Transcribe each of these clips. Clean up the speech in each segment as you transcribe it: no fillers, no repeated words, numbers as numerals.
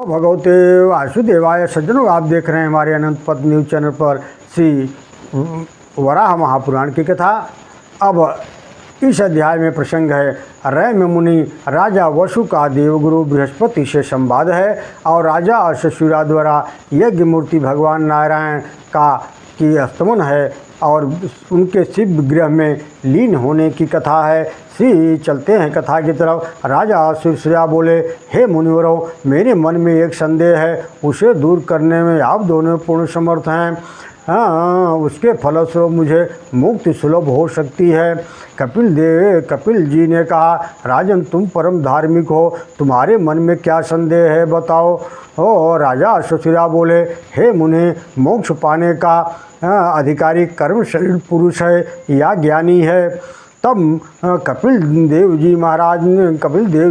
भगवते वासुदेवाय। सज्जनों, आप देख रहे हैं हमारे अनंत पद न्यूज चैनल पर श्री वराह महापुराण की कथा। अब इस अध्याय में प्रसंग है रैम मुनि राजा वसु का देवगुरु बृहस्पति से संवाद है और राजा अश्वशुरा द्वारा यज्ञ मूर्ति भगवान नारायण का की स्तमन है और उनके शिव गृह में लीन होने की कथा है। श्री चलते हैं कथा की तरफ। राजा अश्वशुरा बोले, हे मुनिवरों, मेरे मन में एक संदेह है, उसे दूर करने में आप दोनों पूर्ण समर्थ हैं। उसके फलस्वरूप मुझे मुक्ति सुलभ हो सकती है। कपिल जी ने कहा, राजन, तुम परम धार्मिक हो, तुम्हारे मन में क्या संदेह है, बताओ। राजा अश्वशुरा बोले, हे मुनि, मोक्ष पाने का अधिकारी कर्मशील पुरुष है या ज्ञानी है। तब कपिल देव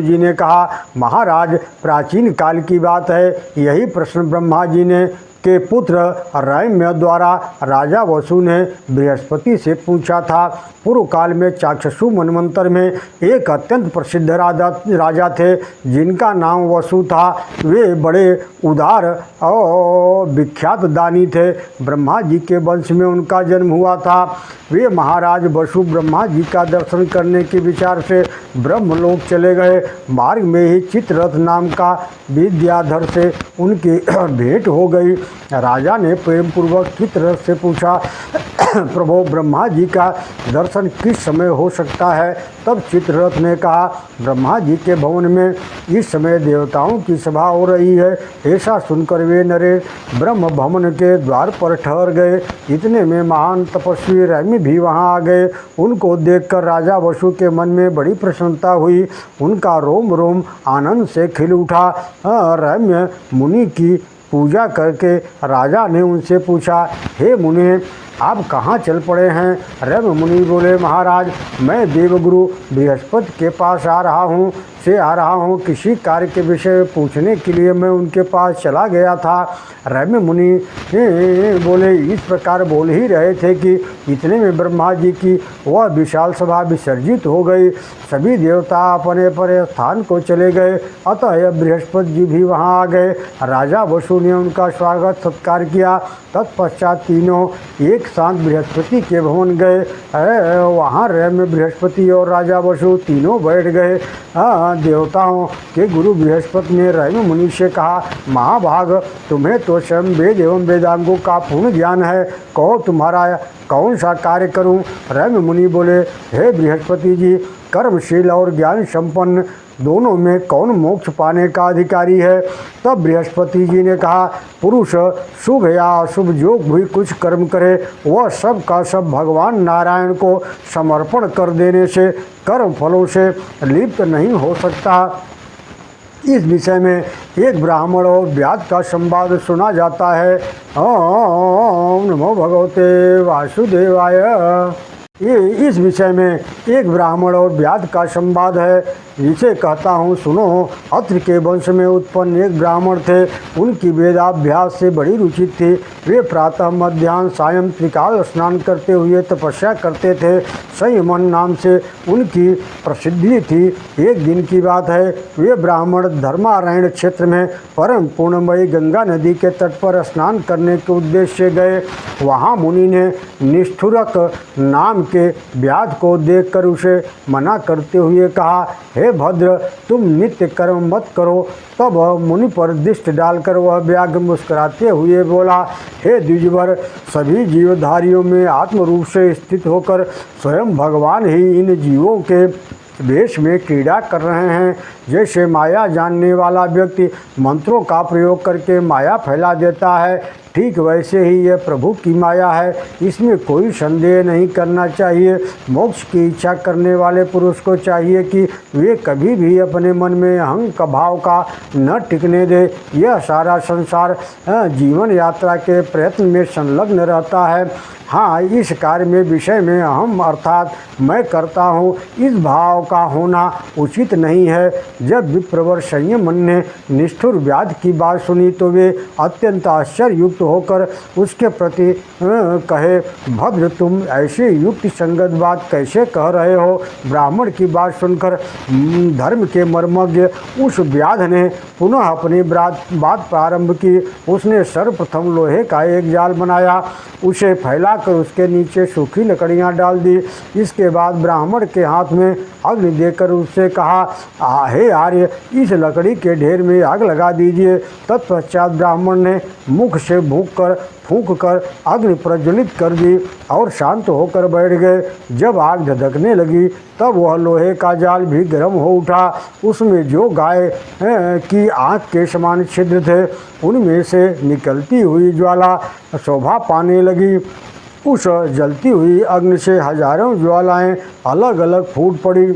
जी ने कहा, महाराज, प्राचीन काल की बात है, यही प्रश्न ब्रह्मा जी ने के पुत्र रैम्य द्वारा राजा वसु ने बृहस्पति से पूछा था। पूर्व काल में चाक्षुषु मनवंतर में एक अत्यंत प्रसिद्ध राजा थे जिनका नाम वसु था। वे बड़े उदार और विख्यात दानी थे। ब्रह्मा जी के वंश में उनका जन्म हुआ था। वे महाराज वसु ब्रह्मा जी का दर्शन करने के विचार से ब्रह्मलोक चले गए। मार्ग में ही चित्ररथ नाम का विद्याधर से उनकी भेंट हो गई। राजा ने प्रेम पूर्वक चित्ररथ से पूछा, प्रभु, ब्रह्मा जी का दर्शन किस समय हो सकता है? तब चित्ररथ ने कहा, ब्रह्मा जी के भवन में इस समय देवताओं की सभा हो रही है। ऐसा सुनकर वे नरेश ब्रह्म भवन के द्वार पर ठहर गए। इतने में महान तपस्वी रैमी भी वहां आ गए। उनको देखकर राजा वसु के मन में बड़ी प्रसन्नता हुई। उनका रोम रोम आनंद से खिल उठा। रैम्य मुनि की पूजा करके राजा ने उनसे पूछा, हे मुनि, आप कहाँ चल पड़े हैं? रैम्य मुनि बोले, महाराज, मैं देवगुरु बृहस्पति के पास आ रहा हूँ। किसी कार्य के विषय में पूछने के लिए मैं उनके पास चला गया था। रैम्य मुनि बोले, इस प्रकार बोल ही रहे थे कि इतने में ब्रह्मा जी की वह विशाल सभा विसर्जित हो गई। सभी देवता अपने अपने स्थान को चले गए। अतः बृहस्पति जी भी वहाँ आ गए। राजा वसु ने उनका स्वागत सत्कार किया। तत्पश्चात तीनों एक साथ बृहस्पति के भवन गए। वहाँ रैम्य, बृहस्पति और राजा वसु तीनों बैठ गए। देवताओं के गुरु बृहस्पति ने रैम्य मुनि से कहा, महाभाग, तुम्हें तो स्वयं वेद एवं वेदांगों का पूर्ण ज्ञान है। कहो, तुम्हारा कौन सा कार्य करूं? रैम्य मुनि बोले, हे बृहस्पति जी, कर्मशील और ज्ञान संपन्न दोनों में कौन मोक्ष पाने का अधिकारी है? तब बृहस्पति जी ने कहा, पुरुष शुभ या अशुभ जो भी कुछ कर्म करे वह सब का सब भगवान नारायण को समर्पण कर देने से कर्म फलों से लिप्त नहीं हो सकता। इस विषय में एक ब्राह्मण और व्याध का संवाद सुना जाता है। ओम नमो भगवते वासुदेवाय। इस विषय में एक ब्राह्मण और व्याध का संवाद है, जिसे कहता हूँ, सुनो। अत्रि के वंश में उत्पन्न एक ब्राह्मण थे। उनकी वेदाभ्यास से बड़ी रुचि थी। वे प्रातः मध्याह्न सायं त्रिकाल स्नान करते हुए तपस्या करते थे। संयमन नाम से उनकी प्रसिद्धि थी। एक दिन की बात है, वे ब्राह्मण धर्मारण्य क्षेत्र में परम पूर्णमयी गंगा नदी के तट पर स्नान करने के उद्देश्य से गए। वहाँ मुनि ने निष्ठुरक नाम के व्याध को देखकर उसे मना करते हुए कहा, हे भद्र, तुम नित्य कर्म मत करो। तब मुनि पर दृष्टि डालकर वह व्याघ्र मुस्कुराते हुए बोला, हे द्विजवर, सभी जीवधारियों में आत्म रूप से स्थित होकर स्वयं भगवान ही इन जीवों के वेश में क्रीड़ा कर रहे हैं। जैसे माया जानने वाला व्यक्ति मंत्रों का प्रयोग करके माया फैला देता है, ठीक वैसे ही यह प्रभु की माया है। इसमें कोई संदेह नहीं करना चाहिए। मोक्ष की इच्छा करने वाले पुरुष को चाहिए कि वे कभी भी अपने मन में अहं का भाव का न टिकने दे। यह सारा संसार जीवन यात्रा के प्रयत्न में संलग्न रहता है। हाँ, इस कार्य में विषय में अहम अर्थात मैं करता हूँ, इस भाव का होना उचित नहीं है। जब विप्रवर संयमन ने निष्ठुर व्याध की बात सुनी तो वे अत्यंत आश्चर्ययुक्त होकर उसके प्रति कहे, भद्र, तुम ऐसी युक्ति संगत बात कैसे कह रहे हो? ब्राह्मण की बात सुनकर धर्म के मर्मज्ञ उस व्याध ने पुनः अपनी बात प्रारंभ की। उसने सर्वप्रथम लोहे का एक जाल बनाया, उसे फैलाकर उसके नीचे सूखी लकड़ियां डाल दी। इसके बाद ब्राह्मण के हाथ में अग्नि देकर उससे कहा, हे आर्य, इस लकड़ी के ढेर में आग लगा दीजिए। तत्पश्चात ब्राह्मण ने मुख से फूंक कर अग्नि प्रज्वलित कर दी और शांत होकर बैठ गए। जब आग धधकने लगी तब वह लोहे का जाल भी गर्म हो उठा। उसमें जो गाय की आँख के समान छिद्र थे उनमें से निकलती हुई ज्वाला शोभा पाने लगी। उस जलती हुई अग्नि से हजारों ज्वालाएं अलग अलग फूट पड़ी।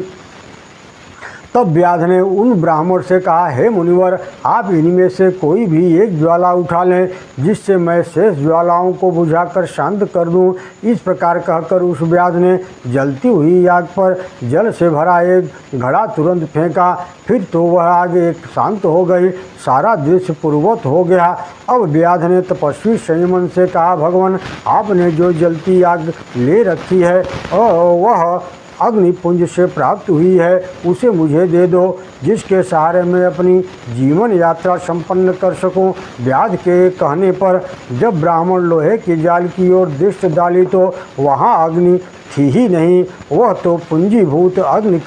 तब व्याध ने उन ब्राह्मण से कहा, हे मुनिवर, आप इनमें से कोई भी एक ज्वाला उठा लें जिससे मैं शेष ज्वालाओं को बुझाकर शांत कर दूं। इस प्रकार कहकर उस व्याध ने जलती हुई आग पर जल से भरा एक घड़ा तुरंत फेंका। फिर तो वह आग एक शांत हो गई, सारा दृश्य पूर्ववत हो गया। अब व्याध ने तपस्वी संयमन से कहा, भगवान, आपने जो जलती आग ले रखी है वह अग्निपुंज से प्राप्त हुई है, उसे मुझे दे दो, जिसके सहारे मैं अपनी जीवन यात्रा संपन्न कर सकूं। व्याध के कहने पर जब ब्राह्मण लोहे की जाल की ओर दृष्टि डाली तो वहां अग्नि थी ही नहीं। वह तो पुंजीभूत अग्नि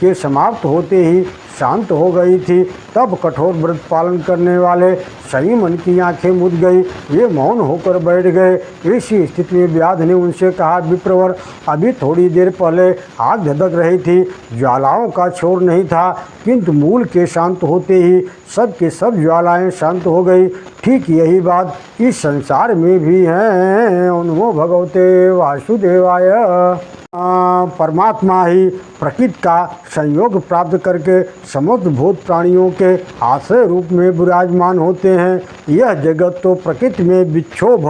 के समाप्त होते ही शांत हो गई थी। तब कठोर व्रत पालन करने वाले संयमन की आंखें मुद गई, वे मौन होकर बैठ गए। इसी स्थिति में व्याध ने उनसे कहा, विप्रवर, अभी थोड़ी देर पहले आग धधक रही थी, ज्वालाओं का छोर नहीं था, किंतु मूल के शांत होते ही सब के सब ज्वालाएं शांत हो गई। ठीक यही बात इस संसार में भी है। नमो भगवते वासुदेवाय। परमात्मा ही प्रकृति का संयोग प्राप्त करके समस्त भूत प्राणियों के आश्रय रूप में विराजमान होते हैं। यह जगत तो प्रकृति में विक्षोभ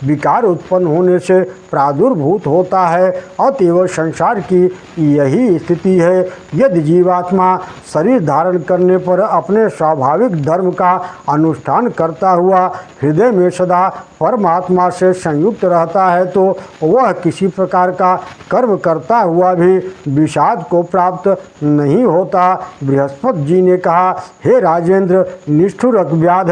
विकार उत्पन्न होने से प्रादुर्भूत होता है। अतएव संसार की यही स्थिति है। यदि जीवात्मा शरीर धारण करने पर अपने स्वाभाविक धर्म का अनुष्ठान करता हुआ हृदय में सदा परमात्मा से संयुक्त रहता है तो वह किसी प्रकार का कर्म करता हुआ भी विषाद को प्राप्त नहीं होता। बृहस्पति जी ने कहा, हे राजेंद्र, निष्ठुर व्याध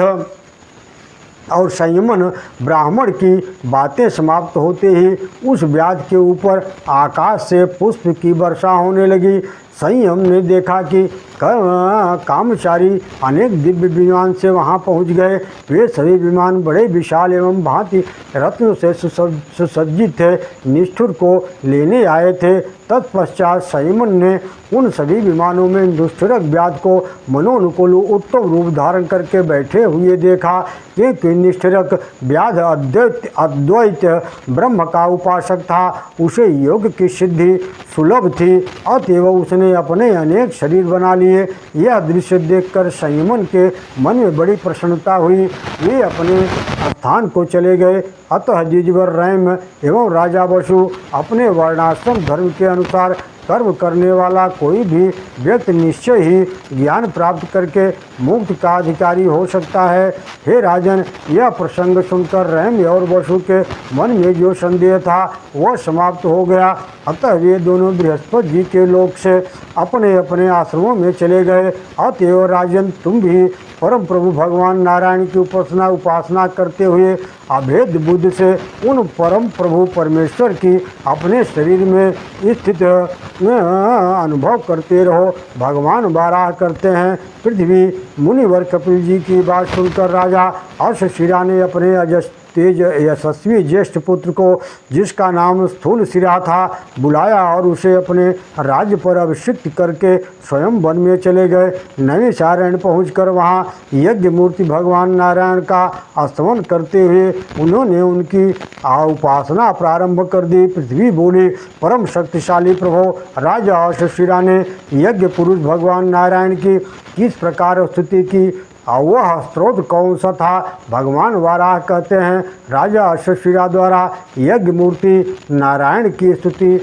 और संयमन ब्राह्मण की बातें समाप्त होते ही उस व्याध के ऊपर आकाश से पुष्प की वर्षा होने लगी। संयम ने देखा कि कामचारी अनेक दिव्य विमान से वहां पहुंच गए। वे सभी विमान बड़े विशाल एवं भांति रत्नों से सुसज्जित थे, निष्ठुर को लेने आए थे। तत्पश्चात संयमन ने उन सभी विमानों में दुष्टरक व्याध को मनोनुकूल उत्तम रूप धारण करके बैठे हुए देखा, क्योंकि निष्ठरक व्याध अद्वैत ब्रह्म का उपासक था। उसे योग की सिद्धि सुलभ थी, अतएव उसने अपने अनेक शरीर बना लिए। यह दृश्य देखकर संयमन के मन में बड़ी प्रसन्नता हुई। वे अपने स्थान को चले गए। अतः द्विजवर रैम एवं राजा वसु अपने वर्णाश्रम धर्म के अनुसार कर्म करने वाला कोई भी व्यक्ति निश्चय ही ज्ञान प्राप्त करके मुक्त का अधिकारी हो सकता है। हे राजन, यह प्रसंग सुनकर रैम और वसु के मन में जो संदेह था वह समाप्त हो गया। अतः वे दोनों बृहस्पति जी के लोक से अपने अपने आश्रमों में चले गए। अतएव राजन, तुम भी परम प्रभु भगवान नारायण की उपासना करते हुए अभेद बुद्धि से उन परम प्रभु परमेश्वर की अपने शरीर में स्थित अनुभव करते रहो। भगवान बाराह करते हैं, पृथ्वी मुनिवर कपिल जी की बात सुनकर राजा अश्वशिरा ने अपने तेज यशस्वी ज्येष्ठ पुत्र को, जिसका नाम स्थूल सिरा था, बुलाया और उसे अपने राज्य पर अभिषिक्त करके स्वयं वन में चले गए। नैमिषारण्य पहुंचकर वहां यज्ञ मूर्ति भगवान नारायण का स्तमन करते हुए उन्होंने उनकी उपासना प्रारंभ कर दी। पृथ्वी बोली, परम शक्तिशाली प्रभु, राजा अश्वशिरा ने यज्ञ पुरुष भगवान नारायण की किस प्रकार स्तुति की वह स्रोत कौन सा था? भगवान वाराह कहते हैं, राजा अश्वशिरा द्वारा यज्ञ मूर्ति नारायण की स्तुति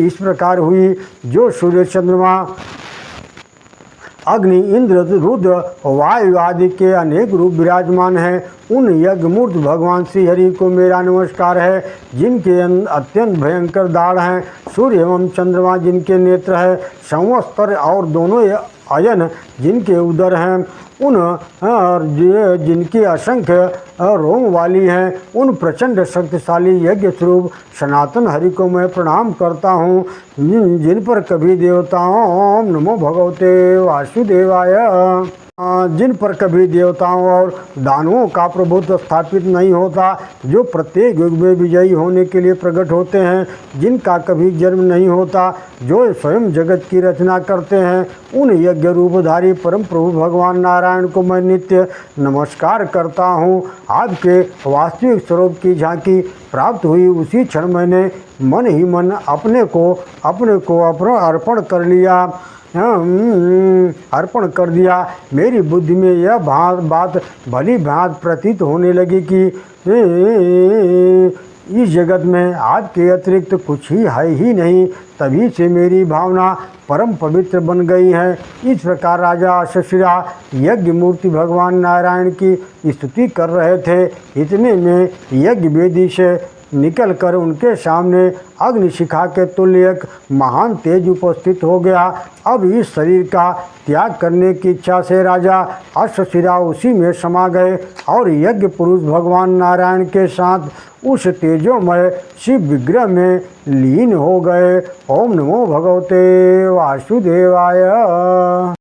इस प्रकार हुई। जो सूर्य, चंद्रमा, अग्नि, इंद्र, रुद्र, वायु आदि के अनेक रूप विराजमान हैं, उन यज्ञमूर्त भगवान श्री हरि को मेरा नमस्कार है, जिनके अत्यंत भयंकर दाढ़ हैं। सूर्य एवं चंद्रमा जिनके नेत्र है, संवत्सर और दोनों अयन जिनके उदर हैं, उन जिनकी असंख्य रोम वाली हैं, उन प्रचंड शक्तिशाली यज्ञ स्वरूप सनातन हरि को मैं प्रणाम करता हूँ, जिन पर कभी देवताओं ओम नमो भगवते वासुदेवाय, जिन पर कभी देवताओं और दानवों का प्रभुत्व स्थापित नहीं होता, जो प्रत्येक युग में विजयी होने के लिए प्रकट होते हैं, जिनका कभी जन्म नहीं होता, जो स्वयं जगत की रचना करते हैं, उन यज्ञ रूपधारी परम प्रभु भगवान नारायण को मैं नित्य नमस्कार करता हूँ। आपके वास्तविक स्वरूप की झांकी प्राप्त हुई उसी क्षण मैंने मन ही मन अपने को अर्पण कर लिया, अर्पण कर दिया। मेरी बुद्धि में यह बात भली भांति प्रतीत होने लगी कि इस जगत में आपके अतिरिक्त कुछ ही है ही नहीं। तभी से मेरी भावना परम पवित्र बन गई है। इस प्रकार राजा अश्वशिरा यज्ञ मूर्ति भगवान नारायण की स्तुति कर रहे थे। इतने में यज्ञ वेदी से निकलकर उनके सामने अग्निशिखा के तुल्य एक महान तेज उपस्थित हो गया। अब इस शरीर का त्याग करने की इच्छा से राजा अश्वशिरा उसी में समा गए और यज्ञ पुरुष भगवान नारायण के साथ उस तेजोमय शिव विग्रह में लीन हो गए। ओम नमो भगवते वासुदेवाय।